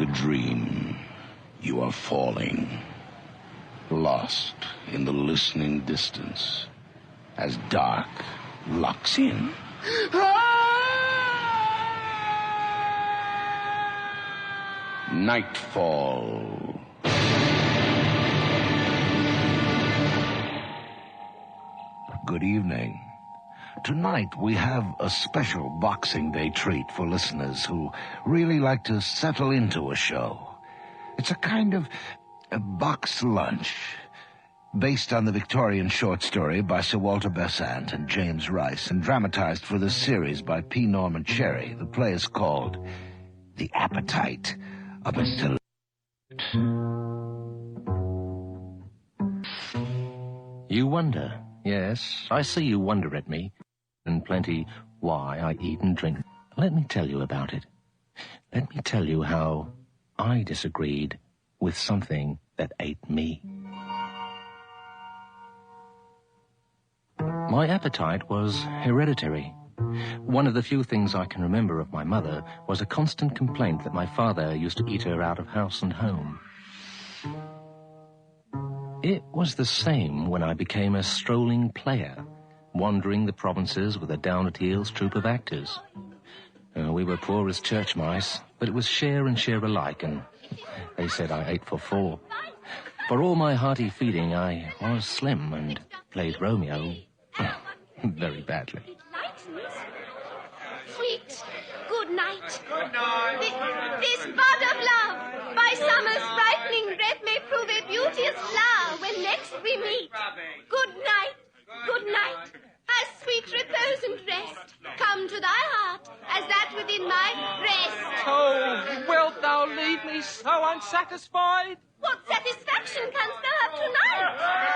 the dream, you are falling, lost in the listening distance, as dark locks in. Nightfall. Good evening. Tonight we have a special Boxing Day treat for listeners who really like to settle into a show. It's a kind of a box lunch based on the Victorian short story by Sir Walter Besant and James Rice and dramatized for this series by P. Norman Cherry. The play is called The Appetite of a Select. You wonder. Yes, I see you wonder at me, and plenty why I eat and drink. Let me tell you about it. Let me tell you how I disagreed with something that ate me. My appetite was hereditary. One of the few things I can remember of my mother was a constant complaint that my father used to eat her out of house and home. It was the same when I became a strolling player, wandering the provinces with a down-at-heels troupe of actors. We were poor as church mice, but it was share and share alike, and they said I ate for four. For all my hearty feeding, I was slim and played Romeo very badly. Sweet, good night. Good night. This bud of love, by summer's brightening breath, may prove a beauteous flower when next we meet. Good night, good night. As sweet repose and rest come to thy heart as that within my breast. Oh, wilt thou leave me so unsatisfied? What satisfaction canst thou have tonight?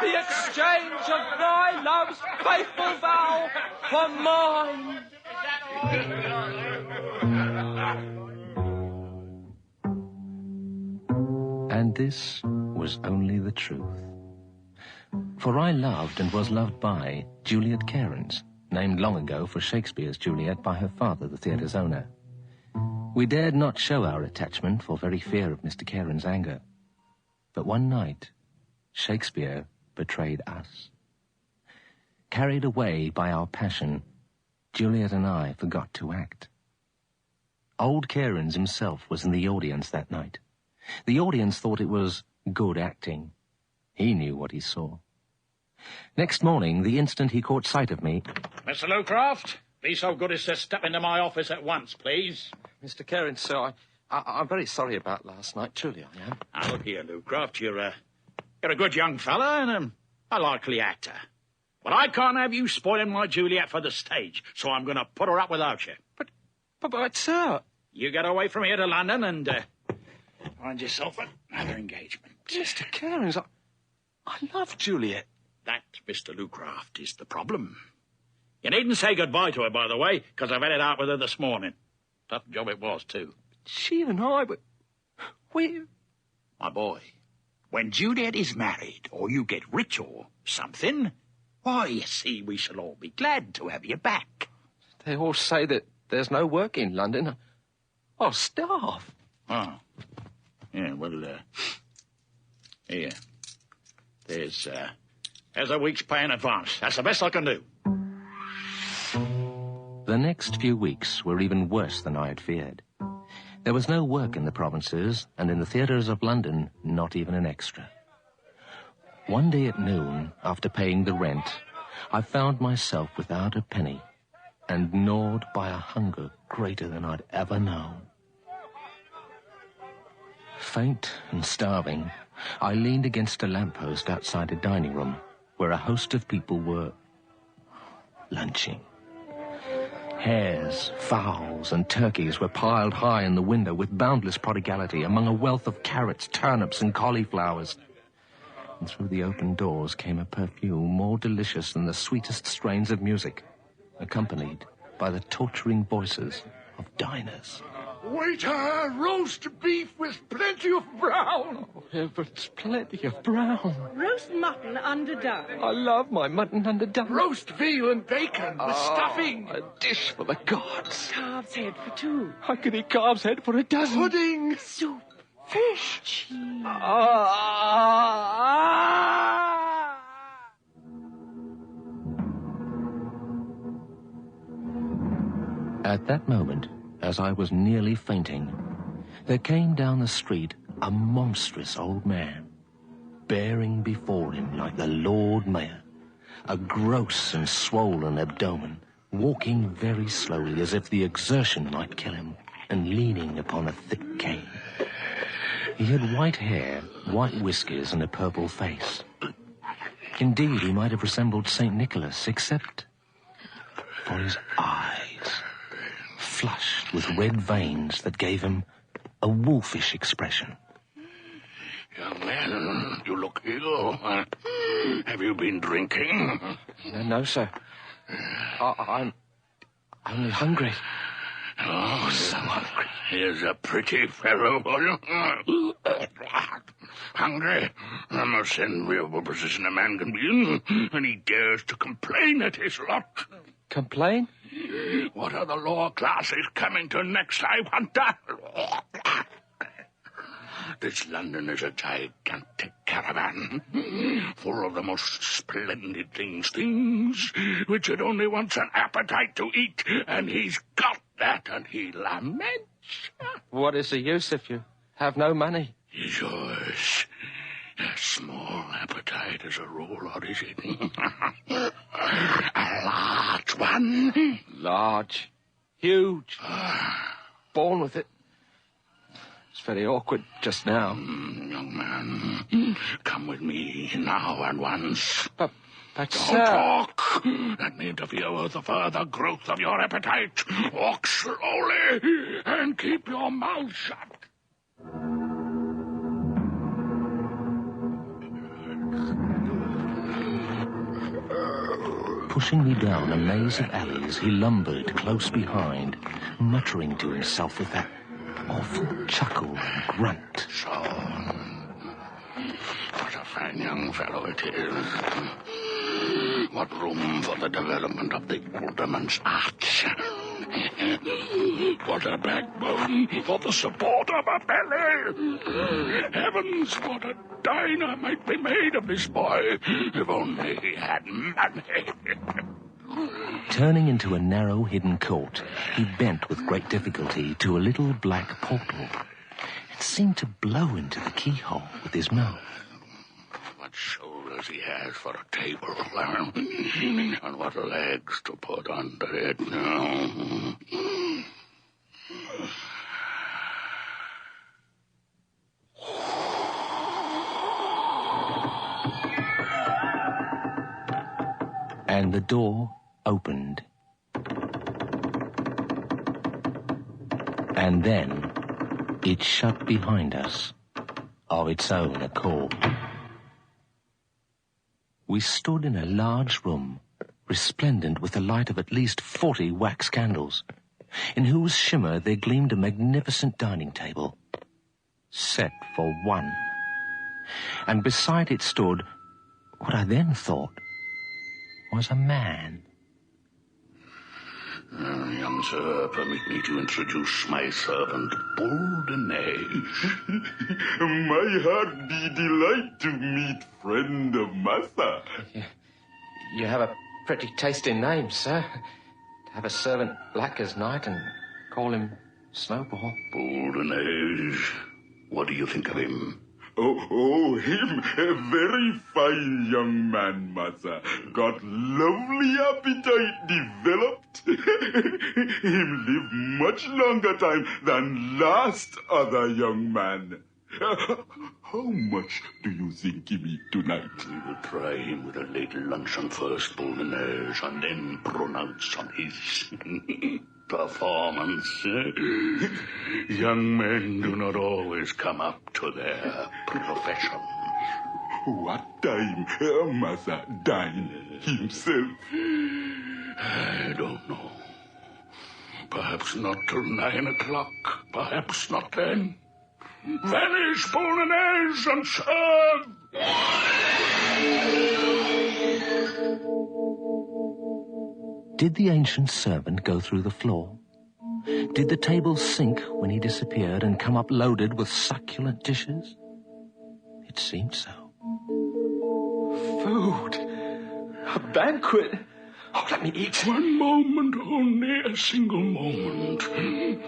The exchange of thy love's faithful vow for mine. And this was only the truth. For I loved and was loved by Juliet Cairns, named long ago for Shakespeare's Juliet by her father, the theatre's owner. We dared not show our attachment for very fear of Mr. Cairns' anger. But one night, Shakespeare betrayed us. Carried away by our passion, Juliet and I forgot to act. Old Cairns himself was in the audience that night. The audience thought it was good acting. He knew what he saw. Next morning, the instant he caught sight of me... Mr. Lowcroft, be so good as to step into my office at once, please. Mr. Cairns, sir, I'm very sorry about last night. Truly, I am. Now, look here, Lowcroft. You're a good young fella and a likely actor. But I can't have you spoiling my Juliet for the stage, so I'm going to put her up without you. But, sir... You get away from here to London and find yourself another engagement. Mr. Cairns, I love Juliet. That, Mr. Lowcroft, is the problem. You needn't say goodbye to her, by the way, because I've had it out with her this morning. Tough job it was, too. She and I, but we... My boy, when Juliet is married, or you get rich or something, why, you see, we shall all be glad to have you back. They all say that there's no work in London. I'll starve. Oh. Yeah, well, here. There's a week's pay in advance. That's the best I can do. The next few weeks were even worse than I had feared. There was no work in the provinces, and in the theatres of London, not even an extra. One day at noon, after paying the rent, I found myself without a penny and gnawed by a hunger greater than I'd ever known. Faint and starving, I leaned against a lamppost outside a dining room where a host of people were lunching. Hares, fowls, and turkeys were piled high in the window with boundless prodigality among a wealth of carrots, turnips, and cauliflowers. And through the open doors came a perfume more delicious than the sweetest strains of music, accompanied by the torturing voices of diners. Waiter, roast beef with plenty of brown. Oh, heavens, plenty of brown. Roast mutton underdone. I love my mutton underdone. Roast veal and bacon with stuffing. A dish for the gods. Calf's head for two. I could eat calf's head for a dozen. Pudding. Soup. Fish! At that moment, as I was nearly fainting, there came down the street a monstrous old man, bearing before him like the Lord Mayor, a gross and swollen abdomen, walking very slowly as if the exertion might kill him, and leaning upon a thick cane. He had white hair, white whiskers, and a purple face. Indeed, he might have resembled St. Nicholas, except for his eyes, flushed with red veins that gave him a wolfish expression. Young man, you look ill. Have you been drinking? No, sir. I'm only hungry. Oh, So hungry. here's a pretty fellow for you. Hungry? The most enviable position a man can be in, and he dares to complain at his lot. Complain? What are the lower classes coming to next, I wonder? This London is a gigantic caravan, full of the most splendid things which it only wants an appetite to eat, and he's got that, and he laments. What is the use if you have no money? Is yours a small appetite as a rule, or is it a large one? Large. Huge. Born with it. It's very awkward just now. Young man, come with me now at once. But Don't sir... talk. That may interfere with the further growth of your appetite. Walk slowly and keep your mouth shut. Pushing me down a maze of alleys, he lumbered close behind, muttering to himself with that awful chuckle and grunt. So, what a fine young fellow it is. What room for the development of the alderman's arts. What a backbone for the support of a belly. Heavens, what a diner might be made of this boy if only he had money. Turning into a narrow hidden court, he bent with great difficulty to a little black portal. It seemed to blow into the keyhole with his mouth. What shoulders he has for a table, and what legs to put under it. And the door opened. And then it shut behind us of its own accord. We stood in a large room, resplendent with the light of at least 40 wax candles, in whose shimmer there gleamed a magnificent dining table, set for one. And beside it stood what I then thought was a man. Young sir, permit me to introduce my servant, Boldenage. My heart be delight to meet friend of master. You have a pretty tasty name, sir. To have a servant black as night and call him Snowball. Boldenage, what do you think of him? Oh, him a very fine young man, master. Got lovely appetite developed. Him live much longer time than last other young man. How much do you think he eat tonight? We will try him with a late luncheon first, Boldenage, and then pronounce on his performance. Young men do not always come up to their profession. What time master dine himself? I don't know. Perhaps not till 9 o'clock. Perhaps not then. Vanish, Boldenage, and serve! Did the ancient servant go through the floor? Did the table sink when he disappeared and come up loaded with succulent dishes? It seemed so. Food. A banquet. Oh, let me eat. One moment only, a single moment.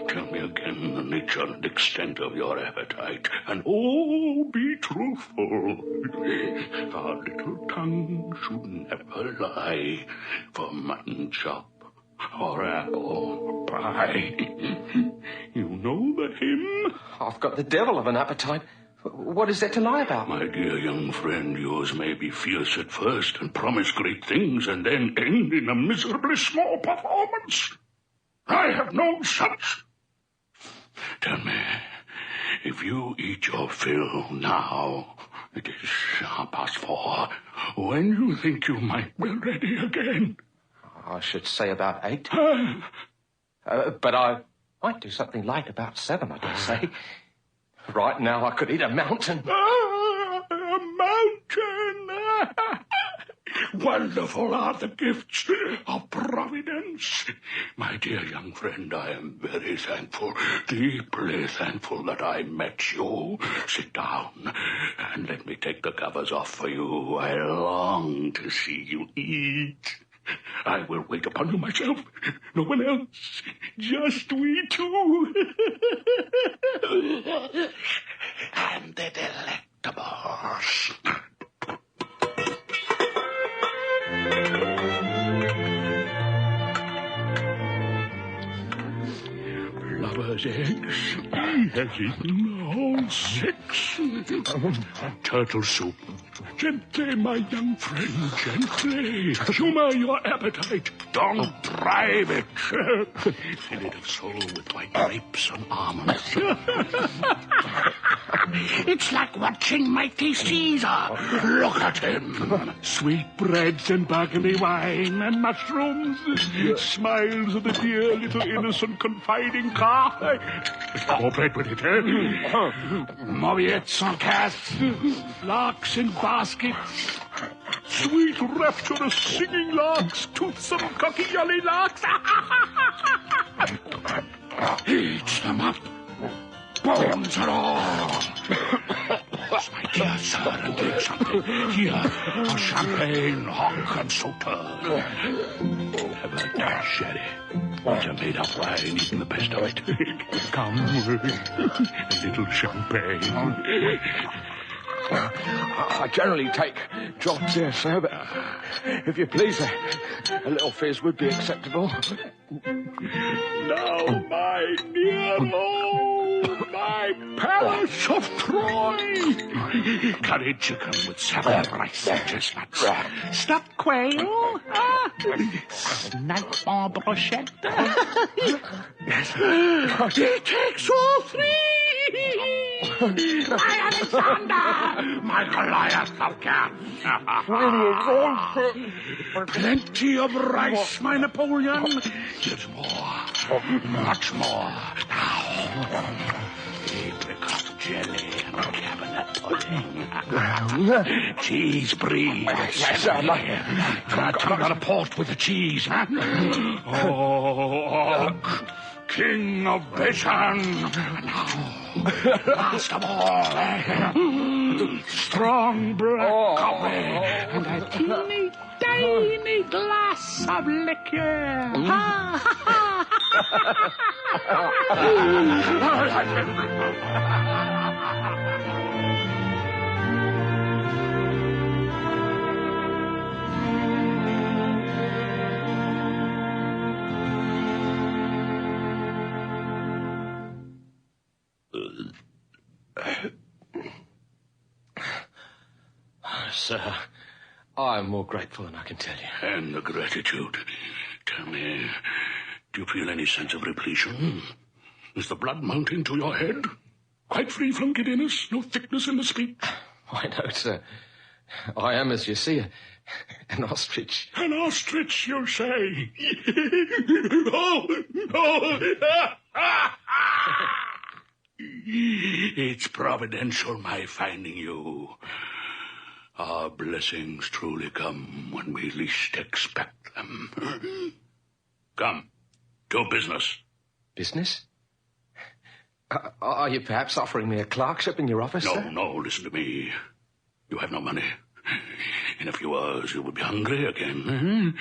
Tell me again the nature and extent of your appetite, and oh, be truthful. Our little tongue should never lie for mutton chop or apple pie. You know the hymn? I've got the devil of an appetite. What is there to lie about? My dear young friend, yours may be fierce at first and promise great things and then end in a miserably small performance. I have known such. Tell me, if you eat your fill now, it is 4:30, when you think you might be ready again? I should say about 8. But I might do something light about 7, I dare say. Right now, I could eat a mountain. A mountain! Wonderful are the gifts of Providence. My dear young friend, I am very thankful, deeply thankful that I met you. Sit down and let me take the covers off for you. I long to see you eat. I will wait upon you myself. No one else. Just we two. And the delectables. Lover's eggs. He has eaten all 6. Turtle soup. Gently, my young friend, gently. Humor your appetite. Don't drive it. Fill it of soul with white grapes and almonds. It's like watching mighty Caesar. Look at him. Sweet breads and burgundy wine and mushrooms. Smiles of the dear little innocent confiding calf. Cooperate with it, eh? Mauviettes en casse. Larks in baskets. Sweet rapturous singing larks. Toothsome cocky yelly larks. Eats them up. Bones and all. My dear sir, and take something. Here, for champagne, hock, and sauter. Have a dash, sherry. It's a made-up wine, eating the best of it. Come, a little champagne. I generally take drops here, sir, but if you please, a little fizz would be acceptable. Now, my dear lord, my palace of Troy. Curry chicken with salad, rice, and chestnuts. Stuffed quail. Nightfall brochette. It takes all 3. My Alexander, my Goliath of cats. Plenty of rice, my Napoleon. Here's more, much more. Now, apricot jelly and cabinet pudding. Cheese brie. Yes, sir. Turn on a port with the cheese, huh? Oh, King of Bashan. Now, last of all, strong black coffee and a teeny tiny glass of liquor. Sir, I am more grateful than I can tell you. And the gratitude. Tell me, do you feel any sense of repletion? Is the blood mounting to your head? Quite free from giddiness? No thickness in the speech? Why, no, sir. I am, as you see, an ostrich. An ostrich, you say? Oh, no! It's providential, my finding you. Our blessings truly come when we least expect them. Come, to business. Business? Are you perhaps offering me a clerkship in your office, sir? No, listen to me. You have no money. In a few hours you will be hungry again.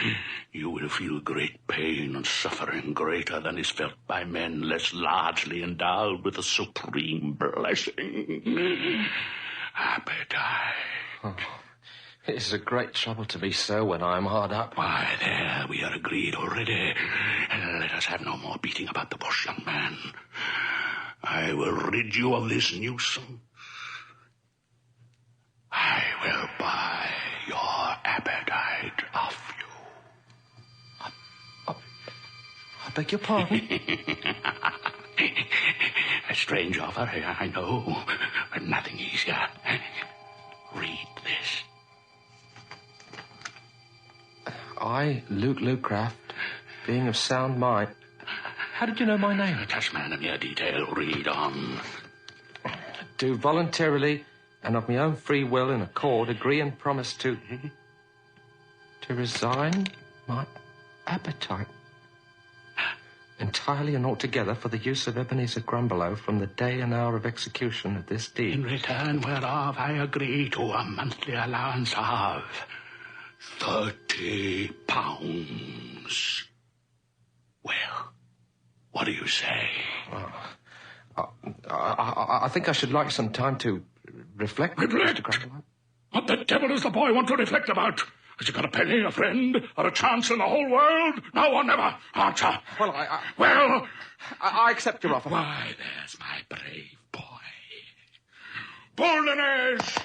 You will feel great pain and suffering greater than is felt by men less largely endowed with a supreme blessing. Appetite. Oh, it is a great trouble to be so when I am hard up. Why, there, we are agreed already. Let us have no more beating about the bush, young man. I will rid you of this nuisance. I will buy your appetite off you. I beg your pardon? A strange offer, I know, but nothing easier. Read this. I, Luke Lucraft, being of sound mind. How did you know my name? Just man a mere detail. Read on. Do voluntarily and of my own free will and accord agree and promise to resign my appetite entirely and altogether for the use of Ebenezer Grumbelow from the day and hour of execution of this deed. In return whereof I agree to a monthly allowance of £30. Well, what do you say? I think I should like some time to reflect. Reflect? What the devil does the boy want to reflect about? Has he got a penny, a friend, or a chance in the whole world? Now or never. Answer. Well, I accept your offer. Why, there's my brave boy. Boldness!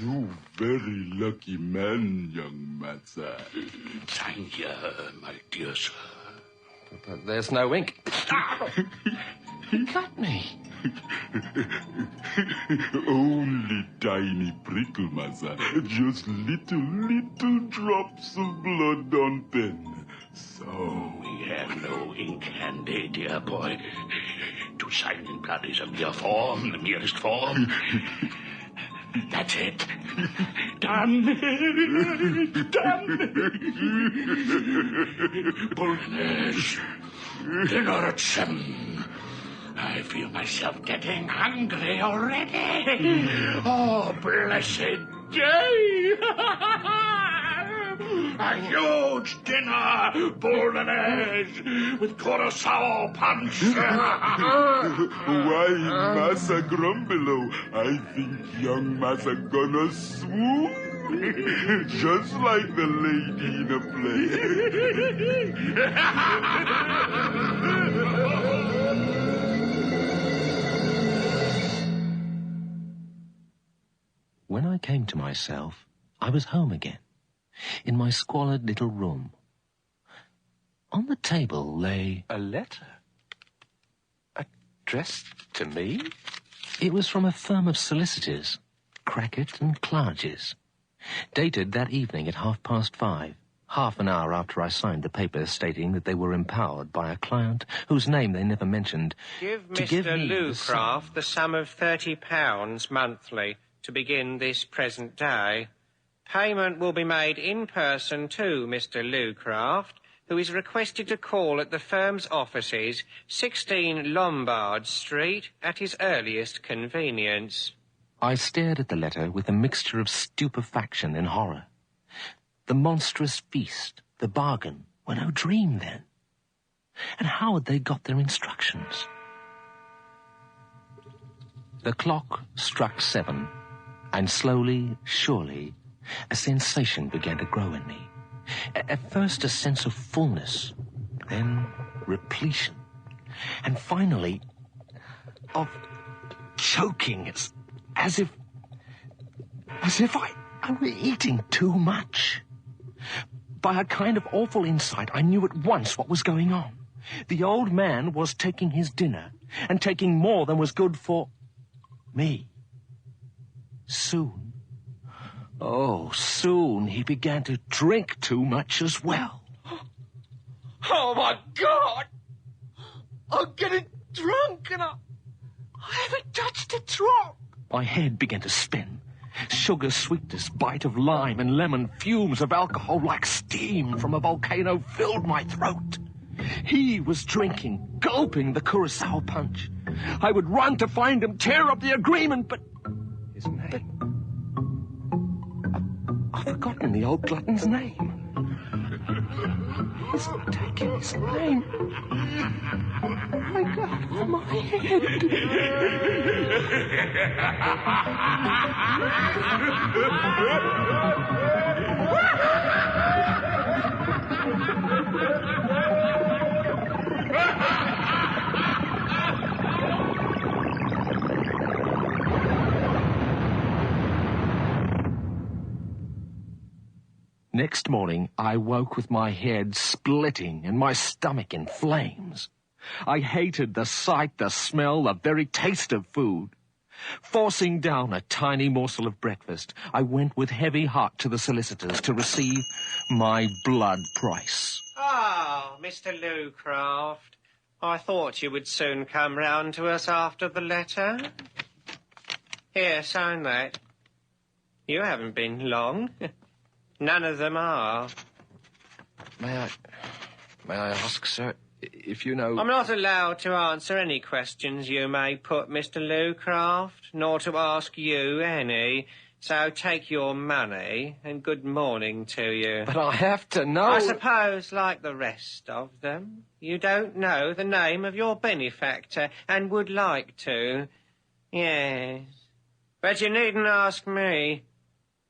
You very lucky man, young master. Thank you, my dear sir. But there's no ink. He cut me. Only tiny prickle, master. Just little drops of blood on pen. So we have no ink handy, dear boy. To sign in blood is a mere form, the merest form. That's it. Done. Boldness. Dinner at 7. I feel myself getting hungry already. Oh, blessed day. A huge dinner, Boldness, with curacao punch. Why, Massa Grumbelow, I think young Massa gonna swoon. Just like the lady in a play. When I came to myself, I was home again, in my squalid little room. On the table lay a letter. Addressed to me? It was from a firm of solicitors, Crackett and Clarges, dated that evening at 5:30, half an hour after I signed the paper stating that they were empowered by a client whose name they never mentioned Give Mr. Lucraft the sum of £30 monthly to begin this present day. Payment will be made in person to Mr. Lucraft, who is requested to call at the firm's offices, 16 Lombard Street, at his earliest convenience. I stared at the letter with a mixture of stupefaction and horror. The monstrous feast, the bargain, were no dream then. And how had they got their instructions? The clock struck 7, and slowly, surely, a sensation began to grow in me. At first a sense of fullness, then repletion, and finally of choking, as if I were eating too much. By a kind of awful insight, I knew at once what was going on. The old man was taking his dinner, and taking more than was good for me. Soon, soon he began to drink too much as well. Oh, my God! I'm getting drunk and I haven't touched a drop. My head began to spin, Sugar sweetness, bite of lime and lemon, fumes of alcohol like steam from a volcano filled my throat. He was drinking, gulping the curacao punch. I would run to find him, tear up the agreement, but... His name? I've forgotten the old glutton's name. He's taken his name. Oh, my God, from my head. Next morning, I woke with my head splitting and my stomach in flames. I hated the sight, the smell, the very taste of food. Forcing down a tiny morsel of breakfast, I went with heavy heart to the solicitors to receive my blood price. Ah, Mr. Lucraft, I thought you would soon come round to us after the letter. Here, sign that. You haven't been long. None of them are. May I ask, sir, if you know... I'm not allowed to answer any questions you may put, Mr. Lucraft, nor to ask you any. So take your money, and good morning to you. But I have to know... I suppose, like the rest of them, you don't know the name of your benefactor, and would like to. Yes. But you needn't ask me.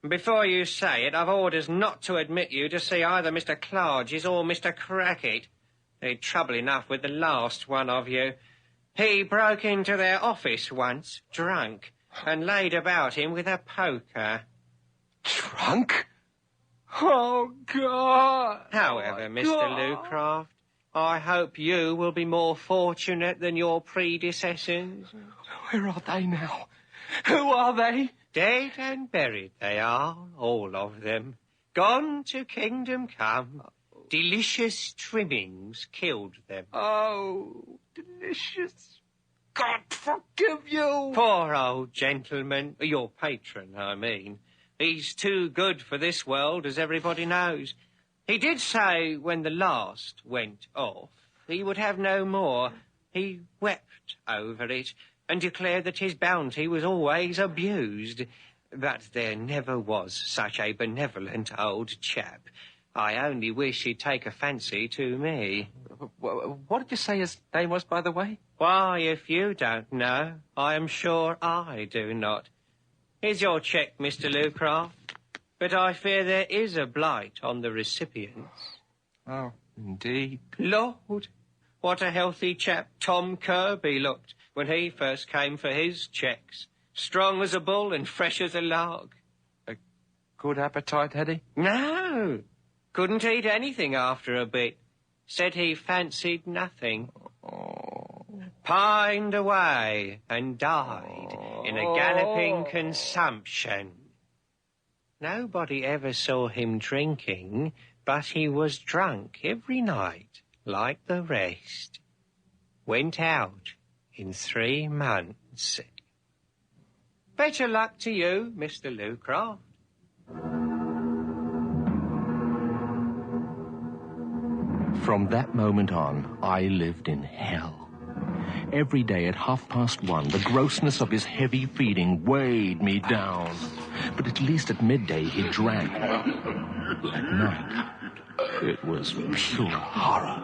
Before you say it, I've orders not to admit you to see either Mr. Clarges or Mr. Crackit. They'd trouble enough with the last one of you. He broke into their office once, drunk, and laid about him with a poker. Drunk? Oh, God! However, Mr. Lucraft, I hope you will be more fortunate than your predecessors. Where are they now? Who are they? Dead and buried they are, all of them. Gone to kingdom come. Delicious trimmings killed them. Oh, delicious. God forgive you. Poor old gentleman, your patron, I mean. He's too good for this world, as everybody knows. He did say when the last went off, he would have no more. He wept over it, and declared that his bounty was always abused. But there never was such a benevolent old chap. I only wish he'd take a fancy to me. What did you say his name was, by the way? Why, if you don't know, I am sure I do not. Here's your cheque, Mr. Lucraft. But I fear there is a blight on the recipients. Oh, indeed. Lord, what a healthy chap Tom Kirby looked when he first came for his cheques. Strong as a bull and fresh as a lark. A good appetite, had he? No. Couldn't eat anything after a bit. Said he fancied nothing. Oh. Pined away and died in a galloping consumption. Nobody ever saw him drinking, but he was drunk every night, like the rest. Went out in 3 months. Better luck to you, Mr. Lucraft. From that moment on, I lived in hell. Every day at 1:30, the grossness of his heavy feeding weighed me down. But at least at midday he drank. At night, it was pure horror.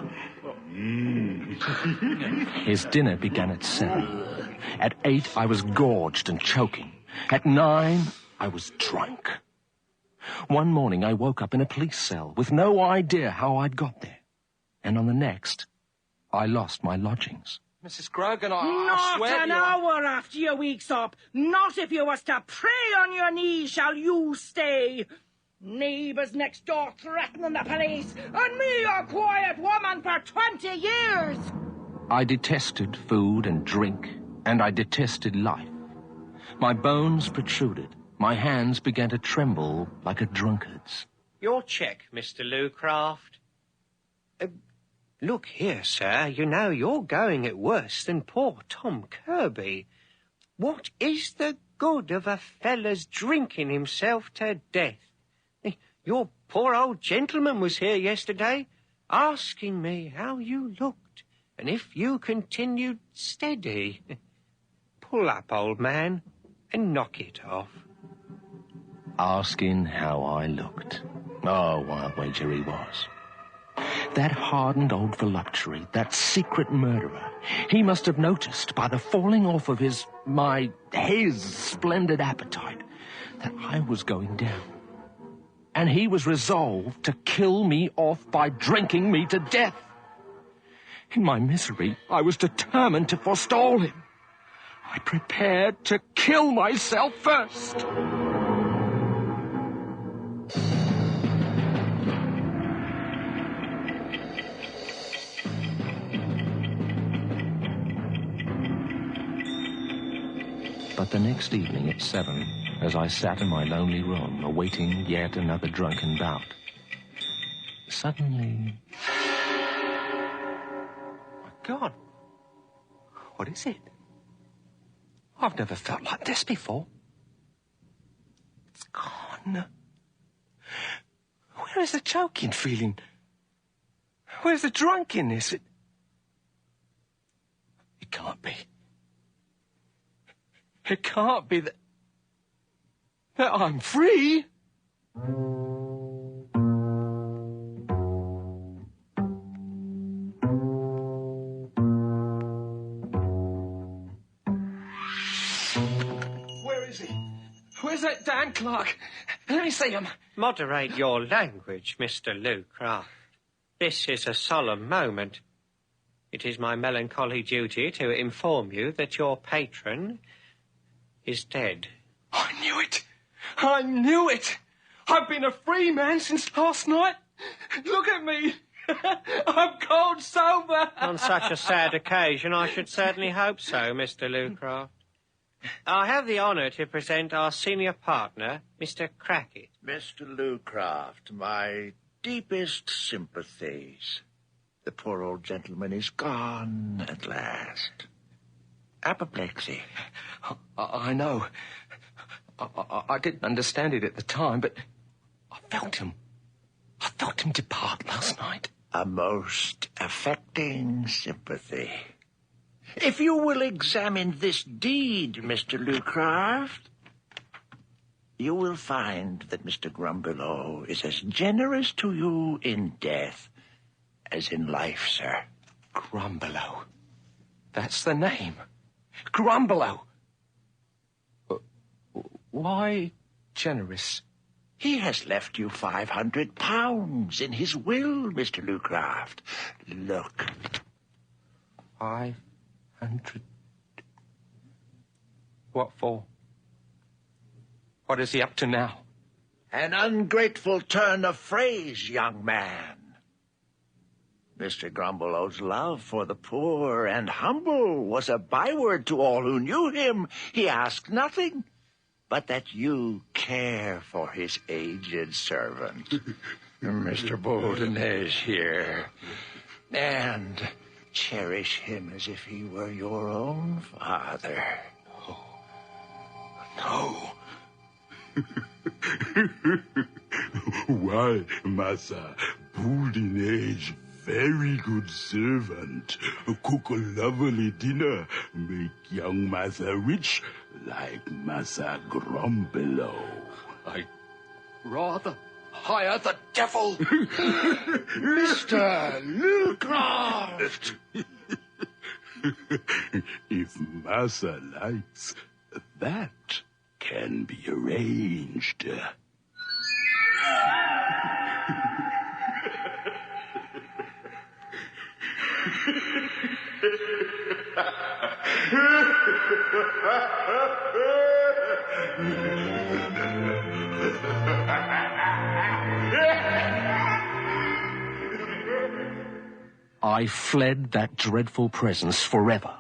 His dinner began at 7. At 8, I was gorged and choking. At 9, I was drunk. One morning, I woke up in a police cell with no idea how I'd got there. And on the next, I lost my lodgings. Mrs. Grogan, I Not swear an to you... hour after your week's up. Not if you was to pray on your knees shall you stay. Neighbours next door threatening the police, and me a quiet woman for 20 years. I detested food and drink, and I detested life. My bones protruded. My hands began to tremble like a drunkard's. Your cheque, Mr. Lucraft. Look here, sir, you know you're going it worse than poor Tom Kirby. What is the good of a fella's drinking himself to death? Your poor old gentleman was here yesterday, asking me how you looked, and if you continued steady. Pull up, old man, and knock it off. Asking how I looked. Oh, I'll wager he was. That hardened old voluptuary, that secret murderer, he must have noticed by the falling off of his splendid appetite that I was going down. And he was resolved to kill me off by drinking me to death. In my misery, I was determined to forestall him. I prepared to kill myself first. But the next evening at 7, as I sat in my lonely room, awaiting yet another drunken bout, suddenly... My God! What is it? I've never felt like this before. It's gone. Where is the choking feeling? Where's the drunkenness? It can't be. It can't be that I'm free. Where is he? Where's that damn clerk? Let me see him. Moderate your language, Mr. Lucraft. This is a solemn moment. It is my melancholy duty to inform you that your patron is dead. I knew it. I knew it. I've been a free man since last night. Look at me. I'm cold sober. On such a sad occasion, I should certainly hope so, Mr. Lucraft. I have the honour to present our senior partner, Mr. Crackit. Mr. Lucraft, my deepest sympathies. The poor old gentleman is gone at last. Apoplexy. I know. I didn't understand it at the time, but I felt him. I felt him depart last night. A most affecting sympathy. If you will examine this deed, Mr. Lucraft, you will find that Mr. Grumbelow is as generous to you in death as in life, sir. Grumbelow. That's the name. Grumbelow. Why generous? He has left you £500 in his will, Mr. Lucraft. Look. 500. What for? What is he up to now? An ungrateful turn of phrase, young man. Mr. Grumbelow's love for the poor and humble was a byword to all who knew him. He asked nothing but that you care for his aged servant, Mr. Boldenez here, and cherish him as if he were your own father. No. Why, Massa, Boldenez, very good servant. Cook a lovely dinner, make young Massa rich like Massa Grumbelow. I'd rather hire the devil. Mr. Lucraft! If Massa likes, that can be arranged. I fled that dreadful presence forever.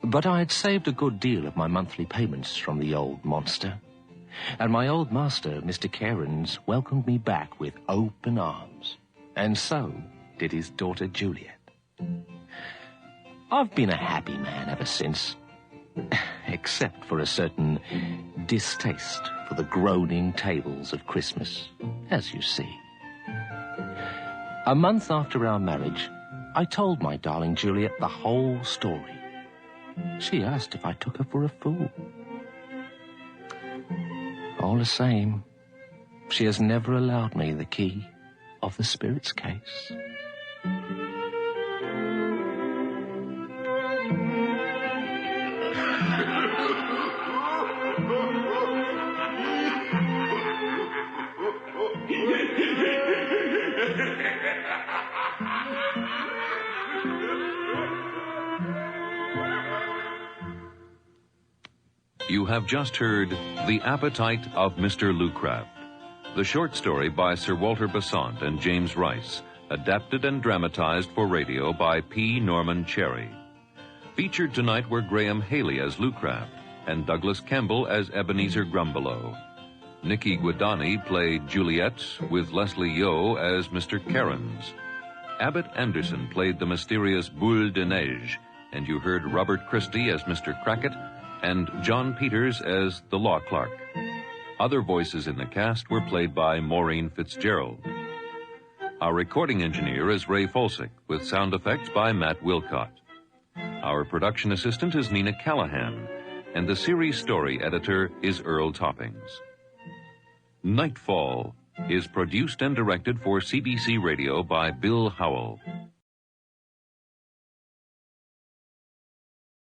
But I had saved a good deal of my monthly payments from the old monster, and my old master, Mr. Cairns, welcomed me back with open arms, and so did his daughter Juliet. I've been a happy man ever since. except for a certain distaste for the groaning tables of Christmas, as you see. A month after our marriage, I told my darling Juliet the whole story. She asked if I took her for a fool. All the same, she has never allowed me the key of the spirit's case. You have just heard The Appetite of Mr. Lucraft, the short story by Sir Walter Besant and James Rice, adapted and dramatized for radio by P. Norman Cherry. Featured tonight were Graham Haley as Lucraft and Douglas Campbell as Ebenezer Grumbelow. Nikki Guadani played Juliet with Leslie Yeoh as Mr. Cairns. Abbott Anderson played the mysterious Boule de Neige, and you heard Robert Christie as Mr. Crackit and John Peters as the law clerk. Other voices in the cast were played by Maureen Fitzgerald. Our recording engineer is Ray Folsick, with sound effects by Matt Wilcott. Our production assistant is Nina Callahan, and the series story editor is Earl Toppings. Nightfall is produced and directed for CBC Radio by Bill Howell.